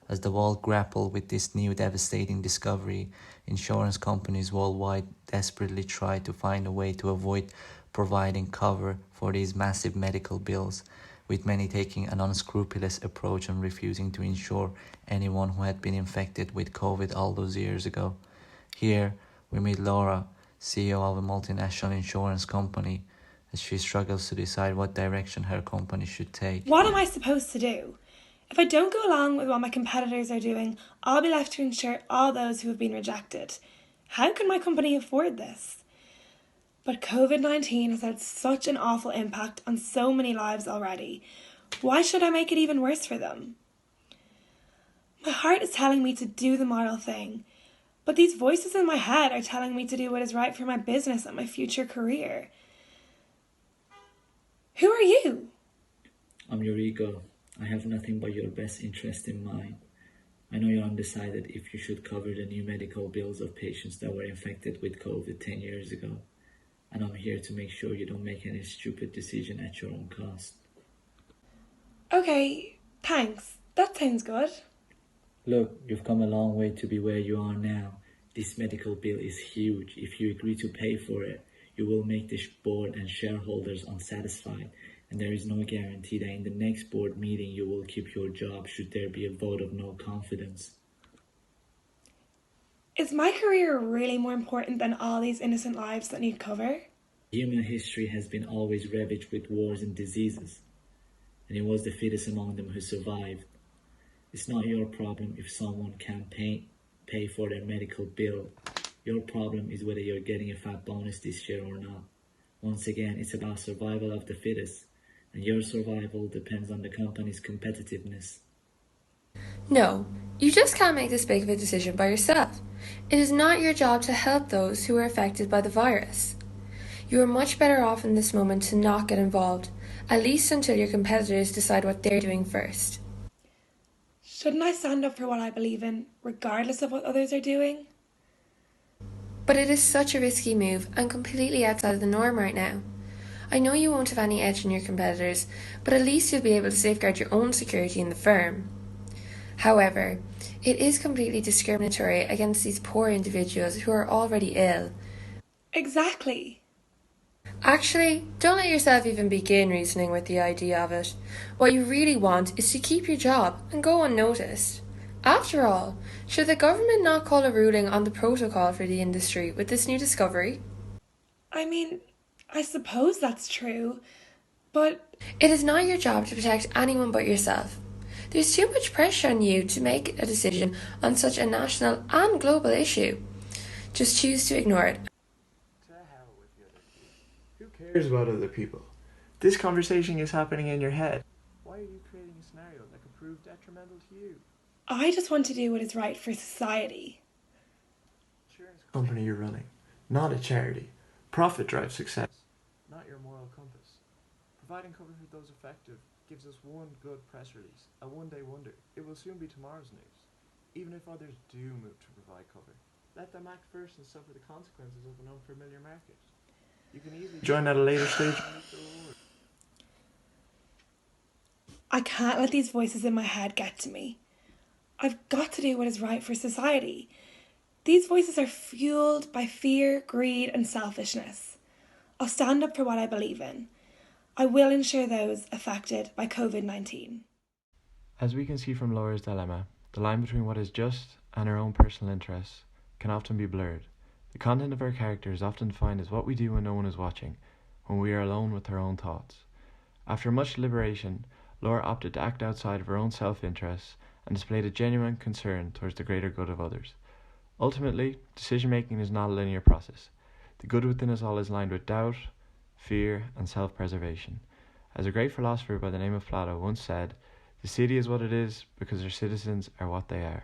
As the world grappled with this new devastating discovery, insurance companies worldwide desperately tried to find a way to avoid providing cover for these massive medical bills, with many taking an unscrupulous approach and refusing to insure anyone who had been infected with COVID all those years ago. Here, we meet Laura, CEO of a multinational insurance company, as she struggles to decide what direction her company should take. What am I supposed to do? If I don't go along with what my competitors are doing, I'll be left to insure all those who have been rejected. How can my company afford this? But COVID-19 has had such an awful impact on so many lives already. Why should I make it even worse for them? My heart is telling me to do the moral thing, but these voices in my head are telling me to do what is right for my business and my future career. Who are you? I'm your ego. I have nothing but your best interest in mind. I know you're undecided if you should cover the new medical bills of patients that were infected with COVID 10 years ago. And I'm here to make sure you don't make any stupid decision at your own cost. Okay, thanks. That sounds good. Look, you've come a long way to be where you are now. This medical bill is huge. If you agree to pay for it, you will make the board and shareholders unsatisfied. And there is no guarantee that in the next board meeting you will keep your job should there be a vote of no confidence. Is my career really more important than all these innocent lives that need cover? Human history has been always ravaged with wars and diseases, and it was the fittest among them who survived. It's not your problem if someone can't pay for their medical bill. Your problem is whether you're getting a fat bonus this year or not. Once again, it's about survival of the fittest, and your survival depends on the company's competitiveness. No, you just can't make this big of a decision by yourself. It is not your job to help those who are affected by the virus. You are much better off in this moment to not get involved, at least until your competitors decide what they're doing first. Shouldn't I stand up for what I believe in, regardless of what others are doing? But it is such a risky move and completely outside of the norm right now. I know you won't have any edge on your competitors, but at least you'll be able to safeguard your own security in the firm. However, it is completely discriminatory against these poor individuals who are already ill. Exactly. Actually, don't let yourself even begin reasoning with the idea of it. What you really want is to keep your job and go unnoticed. After all, should the government not call a ruling on the protocol for the industry with this new discovery? I mean, I suppose that's true, but It is not your job to protect anyone but yourself. There's too much pressure on you to make a decision on such a national and global issue. Just choose to ignore it. To hell with the other people. Who cares about other people? This conversation is happening in your head. Why are you creating a scenario that could prove detrimental to you? I just want to do what is right for society. Insurance company you're running, not a charity. Profit drives success, not your moral compass. Providing cover for those affected gives us one good press release, a one-day wonder. It will soon be tomorrow's news. Even if others do move to provide cover, let them act first and suffer the consequences of an unfamiliar market. You can easily join at a later stage. I can't let these voices in my head get to me. I've got to do what is right for society. These voices are fueled by fear, greed, and selfishness. I'll stand up for what I believe in. I will ensure those affected by COVID-19. As we can see from Laura's dilemma, the line between what is just and her own personal interests can often be blurred. The content of our character is often defined as what we do when no one is watching, when we are alone with our own thoughts. After much deliberation, Laura opted to act outside of her own self-interests and displayed a genuine concern towards the greater good of others. Ultimately, decision-making is not a linear process. The good within us all is lined with doubt, fear, and self-preservation. As a great philosopher by the name of Plato once said, "The city is what it is because her citizens are what they are."